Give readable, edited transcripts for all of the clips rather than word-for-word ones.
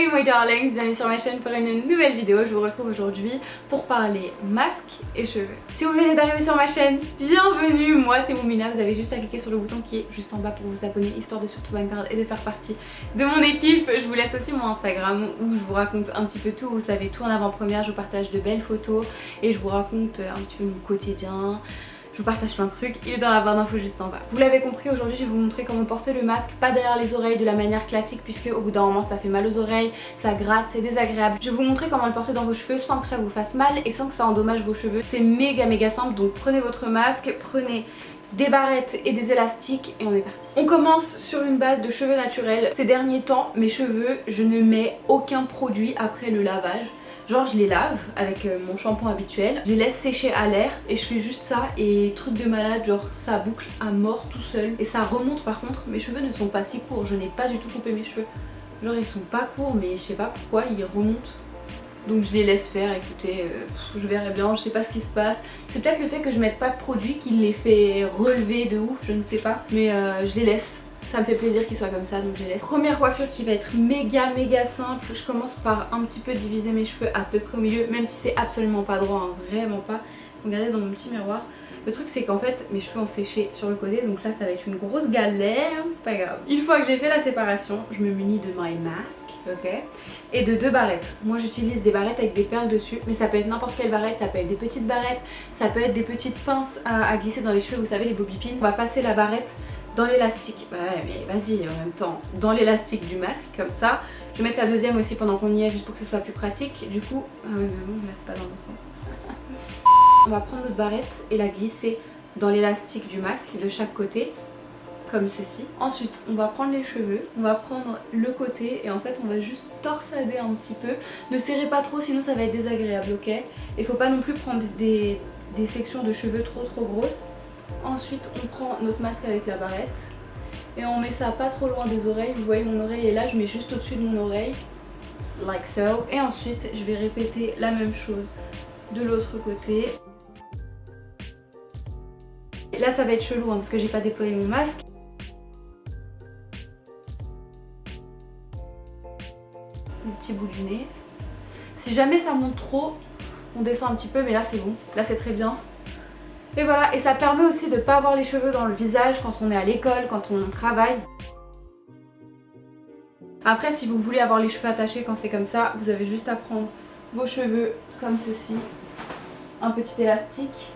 Salut my darlings, bienvenue sur ma chaîne pour une nouvelle vidéo. Je vous retrouve aujourd'hui pour parler masque et cheveux. Si vous venez d'arriver sur ma chaîne, bienvenue, moi c'est Moumina. Vous avez juste à cliquer sur le bouton qui est juste en bas pour vous abonner, histoire de surtout pas me perdre et de faire partie de mon équipe. Je vous laisse aussi mon Instagram où je vous raconte un petit peu tout, vous savez tout en avant-première, je vous partage de belles photos et je vous raconte un petit peu mon quotidien. Je vous partage plein de trucs, il est dans la barre d'infos juste en bas. Vous l'avez compris, aujourd'hui je vais vous montrer comment porter le masque, pas derrière les oreilles de la manière classique puisque au bout d'un moment ça fait mal aux oreilles, ça gratte, c'est désagréable. Je vais vous montrer comment le porter dans vos cheveux sans que ça vous fasse mal et sans que ça endommage vos cheveux. C'est méga simple, donc prenez votre masque, prenez des barrettes et des élastiques et on est parti. On commence sur une base de cheveux naturels. Ces derniers temps, mes cheveux, je ne mets aucun produit après le lavage. Genre je les lave avec mon shampoing habituel, je les laisse sécher à l'air et je fais juste ça et truc de malade, genre ça boucle à mort tout seul. Et ça remonte par contre, mes cheveux ne sont pas si courts, je n'ai pas du tout coupé mes cheveux. Genre ils sont pas courts mais je sais pas pourquoi ils remontent. Donc je les laisse faire, écoutez, je verrai bien, je sais pas ce qui se passe. C'est peut-être le fait que je mette pas de produit qui les fait relever de ouf, je ne sais pas. Mais je les laisse. Ça me fait plaisir qu'ils soient comme ça, donc je les laisse. Première coiffure qui va être méga simple. Je commence par un petit peu diviser mes cheveux à peu près au milieu, même si c'est absolument pas droit, hein, vraiment pas. Regardez dans mon petit miroir. Le truc c'est qu'en fait mes cheveux ont séché sur le côté, donc là ça va être une grosse galère, c'est pas grave. Une fois que j'ai fait la séparation, je me munis de my mask, ok, et de deux barrettes. Moi j'utilise des barrettes avec des perles dessus, mais ça peut être n'importe quelle barrette, ça peut être des petites barrettes, ça peut être des petites pinces à glisser dans les cheveux, vous savez les bobby pins. On va passer la barrette dans l'élastique, ouais mais vas-y en même temps, dans l'élastique du masque comme ça. Je vais mettre la deuxième aussi pendant qu'on y est juste pour que ce soit plus pratique. Du coup, ah ouais mais bon là c'est pas dans le sens. On va prendre notre barrette et la glisser dans l'élastique du masque de chaque côté, comme ceci. Ensuite on va prendre les cheveux, on va prendre le côté et en fait on va juste torsader un petit peu. Ne serrez pas trop sinon ça va être désagréable, ok. Il faut pas non plus prendre des sections de cheveux trop grosses. Ensuite on prend notre masque avec la barrette et on met ça pas trop loin des oreilles. Vous voyez mon oreille est là, je mets juste au-dessus de mon oreille, like so. Et ensuite je vais répéter la même chose de l'autre côté. Et là ça va être chelou hein, parce que j'ai pas déployé mon masque. Le petit bout du nez. Si jamais ça monte trop, on descend un petit peu mais là c'est bon, là c'est très bien. Et voilà, et ça permet aussi de ne pas avoir les cheveux dans le visage quand on est à l'école, quand on travaille. Après si vous voulez avoir les cheveux attachés quand c'est comme ça, vous avez juste à prendre vos cheveux comme ceci, un petit élastique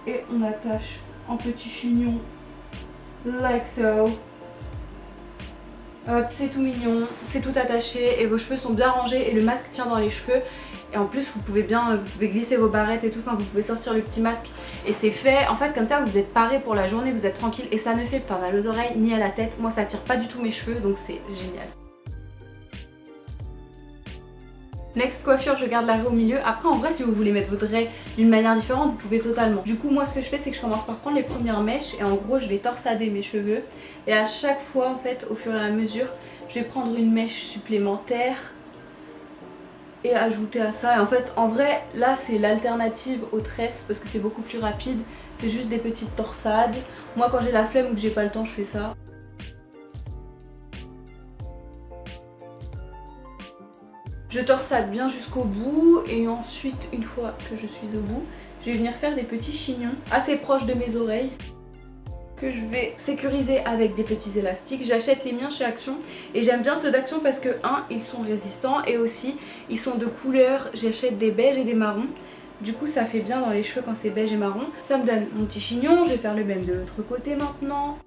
et on attache un petit chignon like so. Hop, c'est tout mignon, c'est tout attaché et vos cheveux sont bien rangés et le masque tient dans les cheveux. Et en plus vous pouvez glisser vos barrettes et tout, enfin vous pouvez sortir le petit masque et c'est fait. En fait comme ça vous êtes paré pour la journée, vous êtes tranquille et ça ne fait pas mal aux oreilles ni à la tête. Moi ça tire pas du tout mes cheveux donc c'est génial. Next coiffure, je garde la raie au milieu. Après en vrai si vous voulez mettre votre raie d'une manière différente vous pouvez totalement. Du coup moi ce que je fais c'est que je commence par prendre les premières mèches et en gros je vais torsader mes cheveux. Et à chaque fois en fait au fur et à mesure je vais prendre une mèche supplémentaire et ajouter à ça. Et en fait en vrai là c'est l'alternative aux tresses parce que c'est beaucoup plus rapide. C'est juste des petites torsades. Moi quand j'ai la flemme ou que j'ai pas le temps je fais ça. Je torsade bien jusqu'au bout et ensuite une fois que je suis au bout je vais venir faire des petits chignons assez proches de mes oreilles que je vais sécuriser avec des petits élastiques. J'achète les miens chez Action et j'aime bien ceux d'Action parce que ils sont résistants et aussi ils sont de couleur. J'achète des beiges et des marrons. Du coup ça fait bien dans les cheveux quand c'est beige et marron. Ça me donne mon petit chignon. Je vais faire le même de l'autre côté maintenant.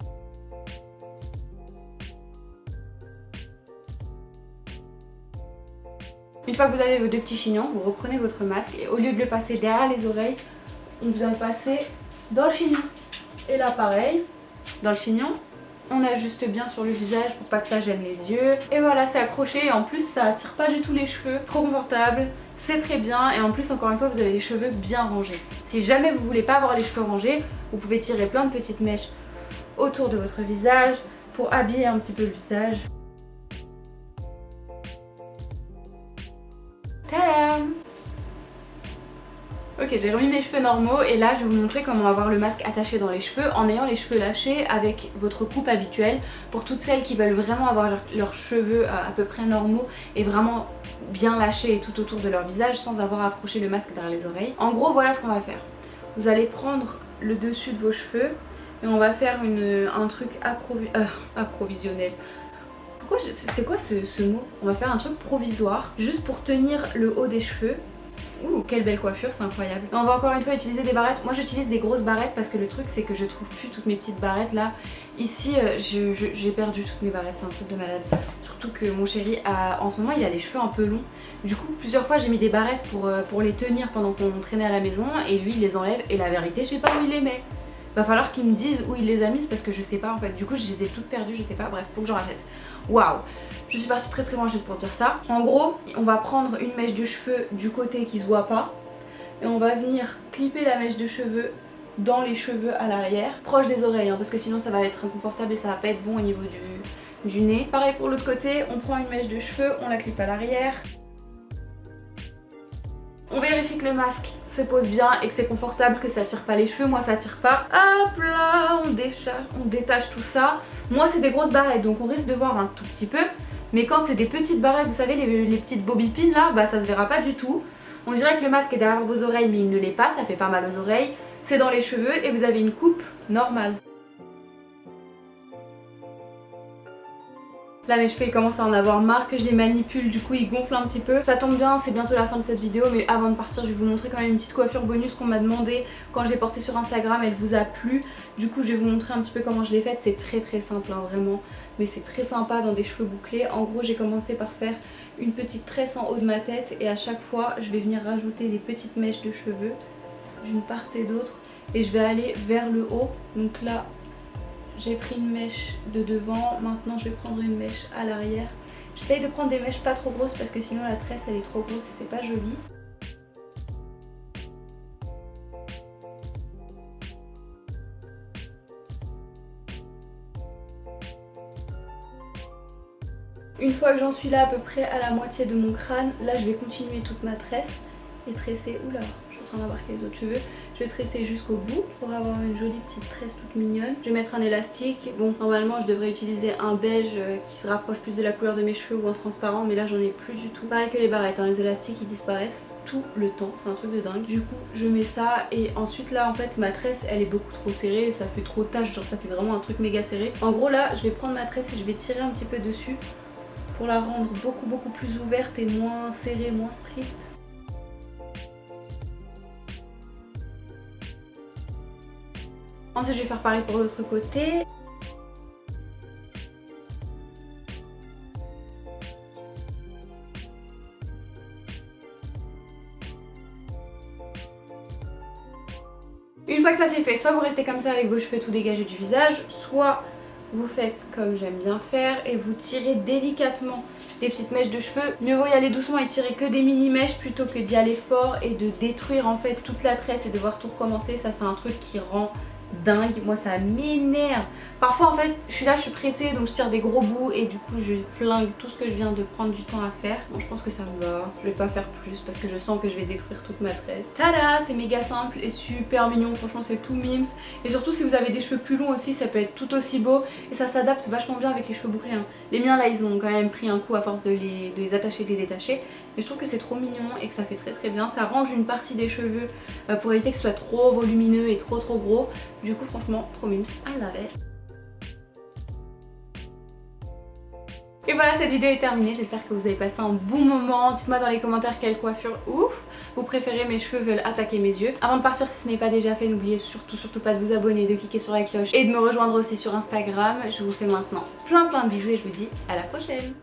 Une fois que vous avez vos deux petits chignons, vous reprenez votre masque et au lieu de le passer derrière les oreilles, on vient le passer dans le chignon. Et là pareil, dans le chignon, on ajuste bien sur le visage pour pas que ça gêne les yeux. Et voilà, c'est accroché et en plus ça attire pas du tout les cheveux, trop confortable, c'est très bien. Et en plus encore une fois vous avez les cheveux bien rangés. Si jamais vous voulez pas avoir les cheveux rangés, vous pouvez tirer plein de petites mèches autour de votre visage pour habiller un petit peu le visage. Tadam! Ok, j'ai remis mes cheveux normaux et là je vais vous montrer comment avoir le masque attaché dans les cheveux en ayant les cheveux lâchés avec votre coupe habituelle pour toutes celles qui veulent vraiment avoir leurs cheveux à peu près normaux et vraiment bien lâchés et tout autour de leur visage sans avoir accroché le masque derrière les oreilles. En gros voilà ce qu'on va faire. Vous allez prendre le dessus de vos cheveux et on va faire un truc approvisionnel. C'est quoi ce mot? On va faire un truc provisoire juste pour tenir le haut des cheveux. Ouh, quelle belle coiffure, c'est incroyable. On va encore une fois utiliser des barrettes. Moi j'utilise des grosses barrettes parce que le truc c'est que je trouve plus toutes mes petites barrettes là. Ici j'ai perdu toutes mes barrettes, c'est un truc de malade. Surtout que mon chéri en ce moment il a les cheveux un peu longs. Du coup plusieurs fois j'ai mis des barrettes pour les tenir pendant qu'on traînait à la maison et lui il les enlève et la vérité je sais pas où il les met. Va falloir qu'il me dise où il les a mises parce que je sais pas en fait. Du coup je les ai toutes perdues, je sais pas, bref faut que j'en rachète. Waouh, je suis partie très loin juste pour dire ça. En gros, on va prendre une mèche de cheveux du côté qui se voit pas et on va venir clipper la mèche de cheveux dans les cheveux à l'arrière, proche des oreilles hein, parce que sinon ça va être inconfortable et ça va pas être bon au niveau du nez. Pareil pour l'autre côté, on prend une mèche de cheveux, on la clippe à l'arrière. On vérifie que le masque se pose bien et que c'est confortable, que ça tire pas les cheveux. Moi ça tire pas. Hop là, on détache tout ça. Moi c'est des grosses barrettes donc on risque de voir un tout petit peu. Mais quand c'est des petites barrettes, vous savez les petites bobipines là, bah ça se verra pas du tout. On dirait que le masque est derrière vos oreilles mais il ne l'est pas, ça fait pas mal aux oreilles. C'est dans les cheveux et vous avez une coupe normale. Là mes cheveux ils commencent à en avoir marre que je les manipule, du coup ils gonflent un petit peu. Ça tombe bien, c'est bientôt la fin de cette vidéo mais avant de partir je vais vous montrer quand même une petite coiffure bonus qu'on m'a demandé quand je l'ai portée sur Instagram, elle vous a plu. Du coup je vais vous montrer un petit peu comment je l'ai faite, c'est très simple hein, vraiment. Mais c'est très sympa dans des cheveux bouclés. En gros j'ai commencé par faire une petite tresse en haut de ma tête et à chaque fois je vais venir rajouter des petites mèches de cheveux d'une part et d'autre et je vais aller vers le haut. Donc là j'ai pris une mèche de devant, maintenant je vais prendre une mèche à l'arrière. J'essaye de prendre des mèches pas trop grosses parce que sinon la tresse elle est trop grosse et c'est pas joli. Une fois que j'en suis là à peu près à la moitié de mon crâne, là je vais continuer toute ma tresse et tresser, oula, je suis en train d'embarquer les autres cheveux, je vais tresser jusqu'au bout pour avoir une jolie petite tresse toute mignonne. Je vais mettre un élastique, bon normalement je devrais utiliser un beige qui se rapproche plus de la couleur de mes cheveux ou un transparent mais là j'en ai plus du tout. Pareil que les barrettes, hein, les élastiques ils disparaissent tout le temps, c'est un truc de dingue. Du coup je mets ça et ensuite là en fait ma tresse elle est beaucoup trop serrée, ça fait trop tache, genre ça fait vraiment un truc méga serré. En gros là je vais prendre ma tresse et je vais tirer un petit peu dessus pour la rendre beaucoup plus ouverte et moins serrée, moins stricte. Ensuite je vais faire pareil pour l'autre côté. Une fois que ça c'est fait, soit vous restez comme ça avec vos cheveux tout dégagés du visage, soit vous faites comme j'aime bien faire et vous tirez délicatement des petites mèches de cheveux. Mieux vaut y aller doucement et tirer que des mini mèches plutôt que d'y aller fort et de détruire en fait toute la tresse et devoir tout recommencer. Ça c'est un truc qui rend dingue, moi ça m'énerve. Parfois en fait je suis là, je suis pressée donc je tire des gros bouts et du coup je flingue tout ce que je viens de prendre du temps à faire. Bon je pense que ça me va, je vais pas faire plus parce que je sens que je vais détruire toute ma tresse. Tada, c'est méga simple et super mignon, franchement c'est tout mimes. Et surtout si vous avez des cheveux plus longs aussi ça peut être tout aussi beau et ça s'adapte vachement bien avec les cheveux bouclés hein. Les miens là ils ont quand même pris un coup à force de les attacher et de les détacher. Mais je trouve que c'est trop mignon et que ça fait très bien. Ça range une partie des cheveux pour éviter que ce soit trop volumineux et trop gros. Du coup franchement trop mimes, I love it. Et voilà, cette vidéo est terminée, j'espère que vous avez passé un bon moment. Dites-moi dans les commentaires quelle coiffure ouf vous préférez, mes cheveux veulent attaquer mes yeux. Avant de partir, si ce n'est pas déjà fait, n'oubliez surtout pas de vous abonner, de cliquer sur la cloche et de me rejoindre aussi sur Instagram. Je vous fais maintenant plein de bisous et je vous dis à la prochaine.